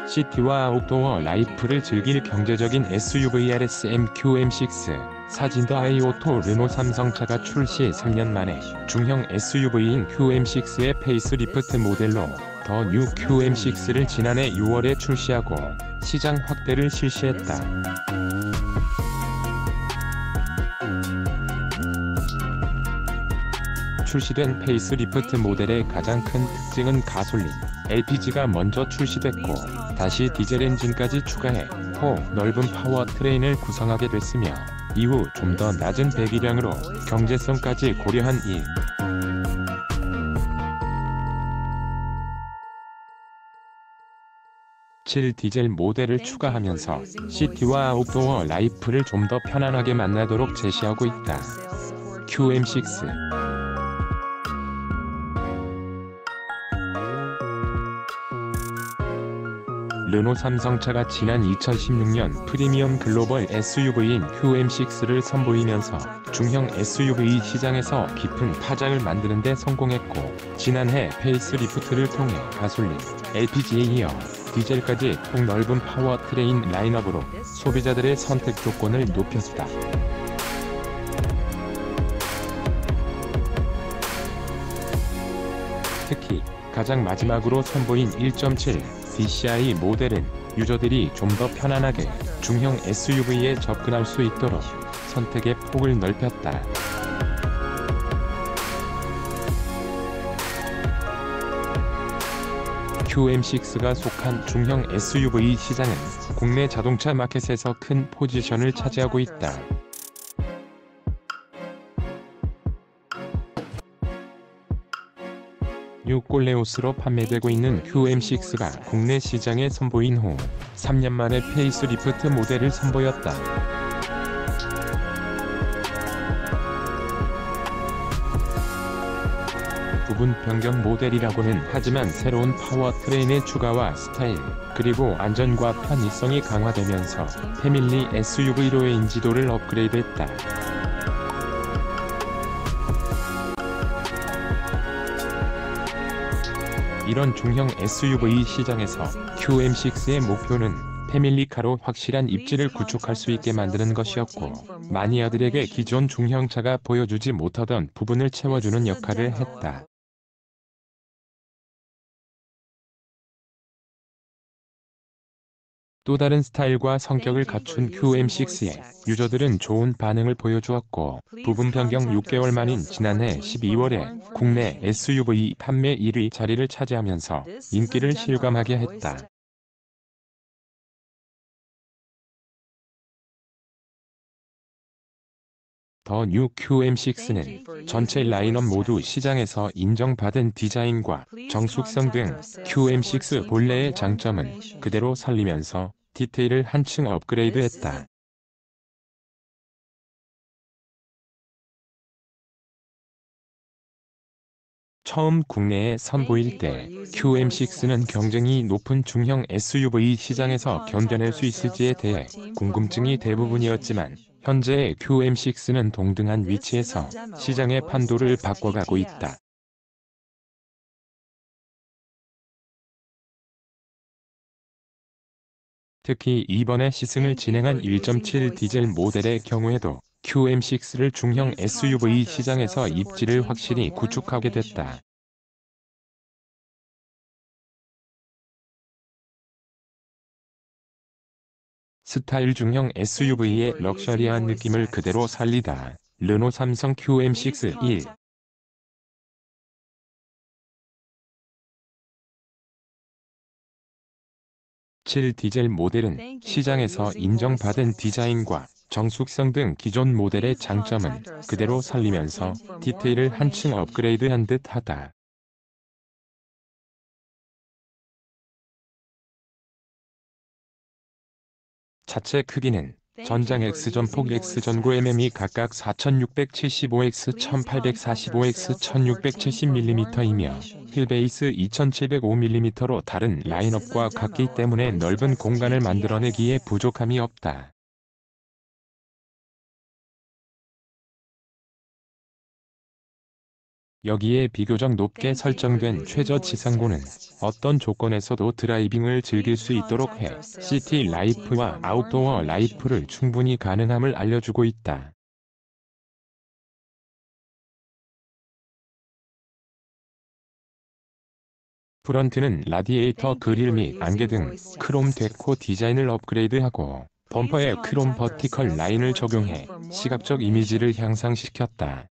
시티와 아웃도어 라이프를 즐길 경제적인 SUV RSM QM6. 사진더 아이오토 르노 삼성차가 출시 3년 만에 중형 SUV인 QM6의 페이스리프트 모델로 더 뉴 QM6를 지난해 6월에 출시하고 시장 확대를 실시했다. 출시된 페이스리프트 모델의 가장 큰 특징은 가솔린, LPG가 먼저 출시됐고 다시 디젤 엔진까지 추가해 넓은 파워트레인을 구성하게 됐으며 이후 좀 더 낮은 배기량으로 경제성까지 고려한 7 디젤 모델을 추가하면서 시티와 아웃도어 라이프를 좀 더 편안하게 만나도록 제시하고 있다. QM6 르노 삼성차가 지난 2016년 프리미엄 글로벌 SUV인 QM6를 선보이면서 중형 SUV 시장에서 깊은 파장을 만드는 데 성공했고 지난해 페이스리프트를 통해 가솔린, LPG에 이어 디젤까지 폭넓은 파워트레인 라인업으로 소비자들의 선택 조건을 높였다. 특히 가장 마지막으로 선보인 1.7 DCI 모델은 유저들이 좀 더 편안하게 중형 SUV에 접근할 수 있도록 선택의 폭을 넓혔다. QM6가 속한 중형 SUV 시장은 국내 자동차 마켓에서 큰 포지션을 차지하고 있다. 뉴꼴레오스로 판매되고 있는 QM6가 국내 시장에 선보인 후 3년 만에 페이스리프트 모델을 선보였다. 부분 변경 모델이라고는 하지만 새로운 파워트레인의 추가와 스타일, 그리고 안전과 편의성이 강화되면서 패밀리 SUV로의 인지도를 업그레이드했다. 이런 중형 SUV 시장에서 QM6의 목표는 패밀리카로 확실한 입지를 구축할 수 있게 만드는 것이었고 마니아들에게 기존 중형차가 보여주지 못하던 부분을 채워주는 역할을 했다. 또 다른 스타일과 성격을 갖춘 QM6에 유저들은 좋은 반응을 보여주었고 부분 변경 6개월 만인 지난해 12월에 국내 SUV 판매 1위 자리를 차지하면서 인기를 실감하게 했다. 더 뉴 QM6는 전체 라인업 모두 시장에서 인정받은 디자인과 정숙성 등 QM6 본래의 장점은 그대로 살리면서 디테일을 한층 업그레이드했다. 처음 국내에 선보일 때 QM6는 경쟁이 높은 중형 SUV 시장에서 견뎌낼 수 있을지에 대해 궁금증이 대부분이었지만 현재의 QM6는 동등한 위치에서 시장의 판도를 바꿔가고 있다. 특히 이번에 시승을 진행한 1.7 디젤 모델의 경우에도 QM6를 중형 SUV 시장에서 입지를 확실히 구축하게 됐다. 스타일 중형 SUV의 럭셔리한 느낌을 그대로 살리다. 르노 삼성 QM6 1. 7 디젤 모델은 시장에서 인정받은 디자인과 정숙성 등 기존 모델의 장점은 그대로 살리면서 디테일을 한층 업그레이드한 듯하다. 차체 크기는 전장 X전폭 X전고 MM이 각각 4675X, 1845X, 1670mm이며 휠베이스 2705mm로 다른 라인업과 같기 때문에 넓은 공간을 만들어내기에 부족함이 없다. 여기에 비교적 높게 설정된 최저 지상고는 어떤 조건에서도 드라이빙을 즐길 수 있도록 해 시티 라이프와 아웃도어 라이프를 충분히 가능함을 알려주고 있다. 프런트는 라디에이터 그릴 및 안개 등 크롬 데코 디자인을 업그레이드하고 범퍼에 크롬 버티컬 라인을 적용해 시각적 이미지를 향상시켰다.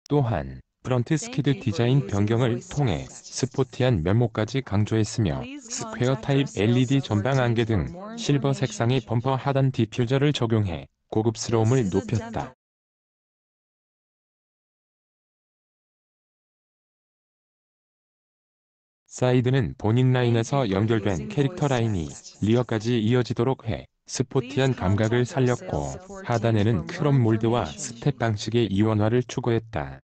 또한 프런트 스키드 디자인 변경을 통해 스포티한 면모까지 강조했으며 스퀘어 타입 LED 전방 안개 등 실버 색상의 범퍼 하단 디퓨저를 적용해 고급스러움을 높였다. 사이드는 본인 라인에서 연결된 캐릭터 라인이 리어까지 이어지도록 해 스포티한 감각을 살렸고, 하단에는 크롬 몰드와 스텝 방식의 이원화를 추구했다.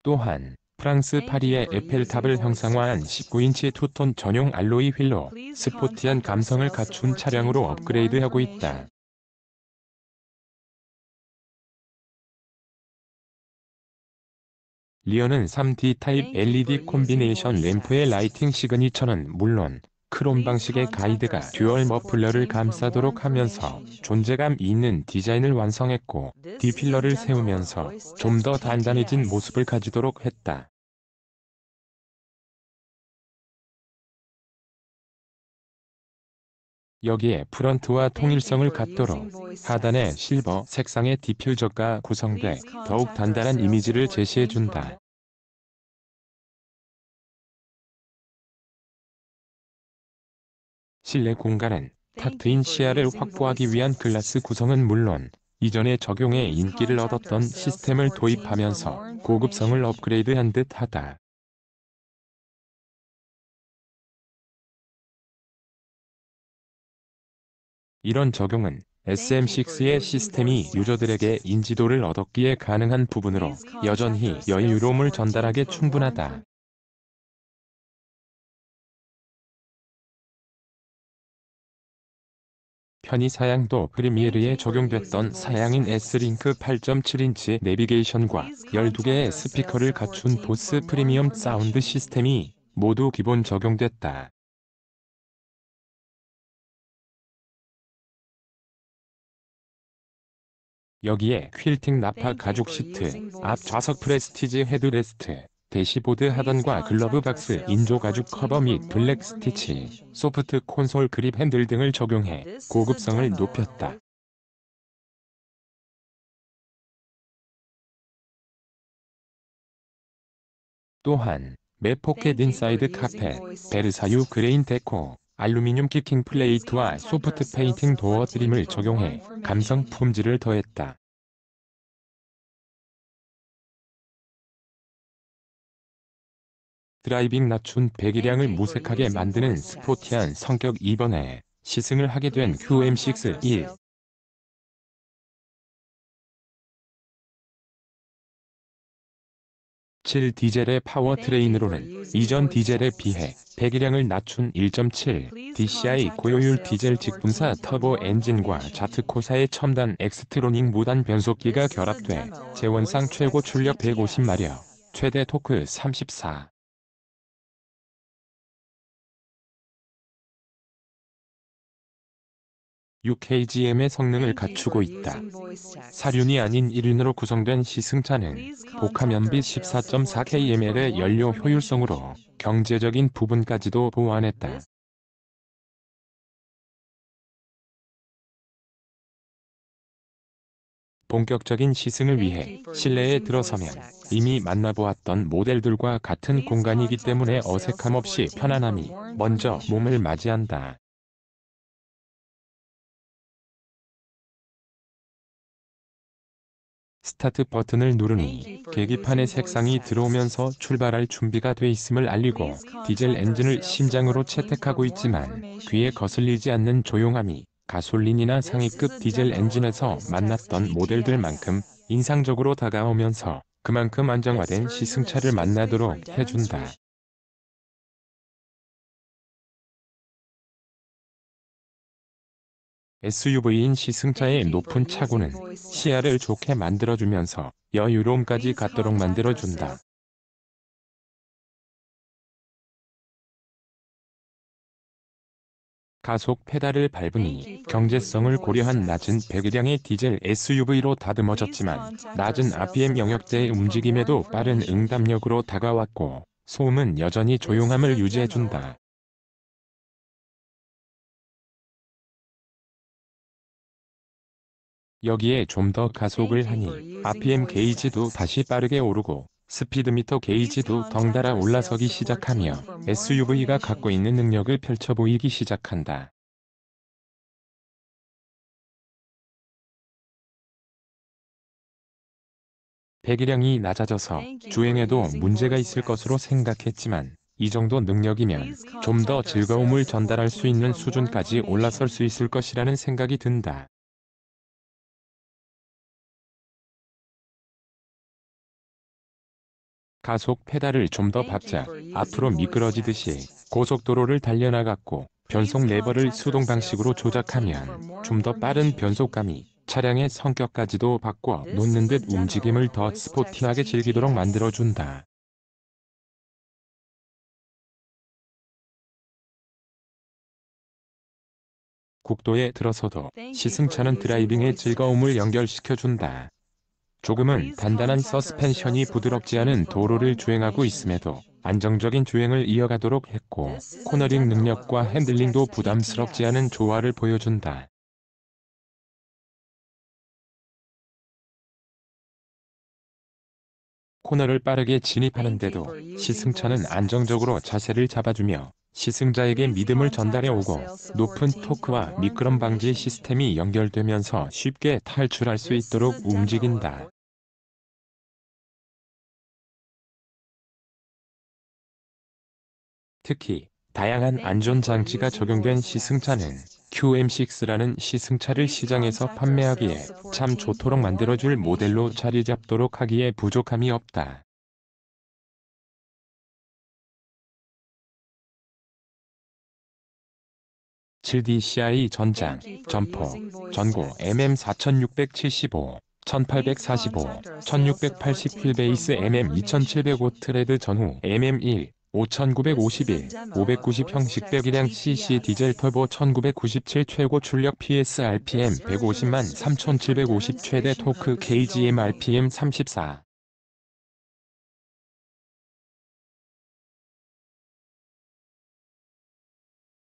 또한 프랑스 파리의 에펠탑을 형상화한 19인치 투톤 전용 알로이 휠로 스포티한 감성을 갖춘 차량으로 업그레이드하고 있다. 리어는 3D 타입 LED 콤비네이션 램프의 라이팅 시그니처는 물론 크롬 방식의 가이드가 듀얼 머플러를 감싸도록 하면서 존재감 있는 디자인을 완성했고, D필러를 세우면서 좀 더 단단해진 모습을 가지도록 했다. 여기에 프런트와 통일성을 갖도록 하단에 실버 색상의 디퓨저가 구성돼 더욱 단단한 이미지를 제시해준다. 실내 공간은 탁 트인 시야를 확보하기 위한 글라스 구성은 물론 이전에 적용해 인기를 얻었던 시스템을 도입하면서 고급성을 업그레이드한 듯하다. 이런 적용은 SM6의 시스템이 유저들에게 인지도를 얻었기에 가능한 부분으로 여전히 여유로움을 전달하기에 충분하다. 편의 사양도 프리미에르에 적용됐던 사양인 S링크 8.7인치 내비게이션과 12개의 스피커를 갖춘 보스 프리미엄 사운드 시스템이 모두 기본 적용됐다. 여기에 퀼팅 나파 가죽 시트, 앞 좌석 프레스티지 헤드레스트, 대시보드 하단과 글러브 박스 인조 가죽 커버 및 블랙 스티치, 소프트 콘솔 그립 핸들 등을 적용해 고급성을 높였다. 또한 맵 포켓 인사이드 카펫, 베르사유 그레인 데코, 알루미늄 키킹 플레이트와 소프트 페인팅 도어 트림을 적용해 감성 품질을 더했다. 드라이빙 낮춘 배기량을 무색하게 만드는 스포티한 성격. 이번에 시승을 하게 된 QM6 1. 7 디젤의 파워트레인으로는 이전 디젤에 비해 배기량을 낮춘 1.7 DCI 고효율 디젤 직분사 터보 엔진과 자트코사의 첨단 엑스트로닉 무단 변속기가 결합돼 제원상 최고 출력 150마력, 최대 토크 34. UKGM의 성능을 갖추고 있다. 사륜이 아닌 1륜으로 구성된 시승차는 복합연비 14.4kml의 연료 효율성으로 경제적인 부분까지도 보완했다. 본격적인 시승을 위해 실내에 들어서면 이미 만나보았던 모델들과 같은 공간이기 때문에 어색함 없이 편안함이 먼저 몸을 맞이한다. 스타트 버튼을 누르니 계기판의 색상이 들어오면서 출발할 준비가 돼 있음을 알리고, 디젤 엔진을 심장으로 채택하고 있지만 귀에 거슬리지 않는 조용함이 가솔린이나 상위급 디젤 엔진에서 만났던 모델들만큼 인상적으로 다가오면서 그만큼 안정화된 시승차를 만나도록 해준다. SUV인 시승차의 높은 차고는 시야를 좋게 만들어주면서 여유로움까지 갖도록 만들어준다. 가속 페달을 밟으니 경제성을 고려한 낮은 배기량의 디젤 SUV로 다듬어졌지만 낮은 RPM 영역대의 움직임에도 빠른 응답력으로 다가왔고 소음은 여전히 조용함을 유지해준다. 여기에 좀 더 가속을 하니 RPM 게이지도 다시 빠르게 오르고 스피드미터 게이지도 덩달아 올라서기 시작하며 SUV가 갖고 있는 능력을 펼쳐 보이기 시작한다. 배기량이 낮아져서 주행에도 문제가 있을 것으로 생각했지만 이 정도 능력이면 좀 더 즐거움을 전달할 수 있는 수준까지 올라설 수 있을 것이라는 생각이 든다. 가속 페달을 좀 더 밟자 앞으로 미끄러지듯이 고속도로를 달려나갔고 변속 레버를 수동 방식으로 조작하면 좀 더 빠른 변속감이 차량의 성격까지도 바꿔 놓는 듯 움직임을 더 스포티하게 즐기도록 만들어준다. 국도에 들어서도 시승차는 드라이빙의 즐거움을 연결시켜준다. 조금은 단단한 서스펜션이 부드럽지 않은 도로를 주행하고 있음에도 안정적인 주행을 이어가도록 했고 코너링 능력과 핸들링도 부담스럽지 않은 조화를 보여준다. 코너를 빠르게 진입하는데도 시승차는 안정적으로 자세를 잡아주며 시승자에게 믿음을 전달해 오고 높은 토크와 미끄럼 방지 시스템이 연결되면서 쉽게 탈출할 수 있도록 움직인다. 특히 다양한 안전장치가 적용된 시승차는 QM6라는 시승차를 시장에서 판매하기에 참 좋도록 만들어줄 모델로 자리 잡도록 하기에 부족함이 없다. (7DCI) 전장, 점포, 전고 MM4675, 1845, 1680 휠베이스 MM2705 트레드 전후 MM1, 5951, 590 형식 배기량 cc 디젤 터보 1997 최고 출력 PS RPM 150만 3750 최대 토크 KGM RPM 34.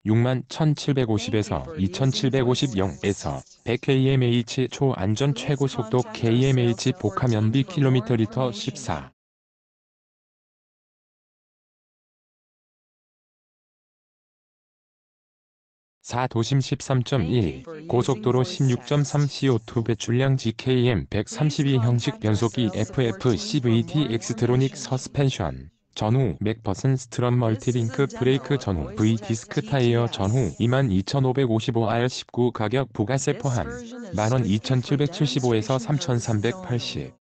6만 1750에서 2750 0에서 100kmh 초안전 최고 속도 kmh 복합연비 km/l 14. 4 도심 13.1, 고속도로 16.3 CO2 배출량 GKM 132 형식 변속기 FFCVT 엑스트로닉 서스펜션 전후 맥퍼슨 스트럼 멀티링크 브레이크 전후 V 디스크 타이어 전후 22,555R19 가격 부가세 포함 12,775에서 3,380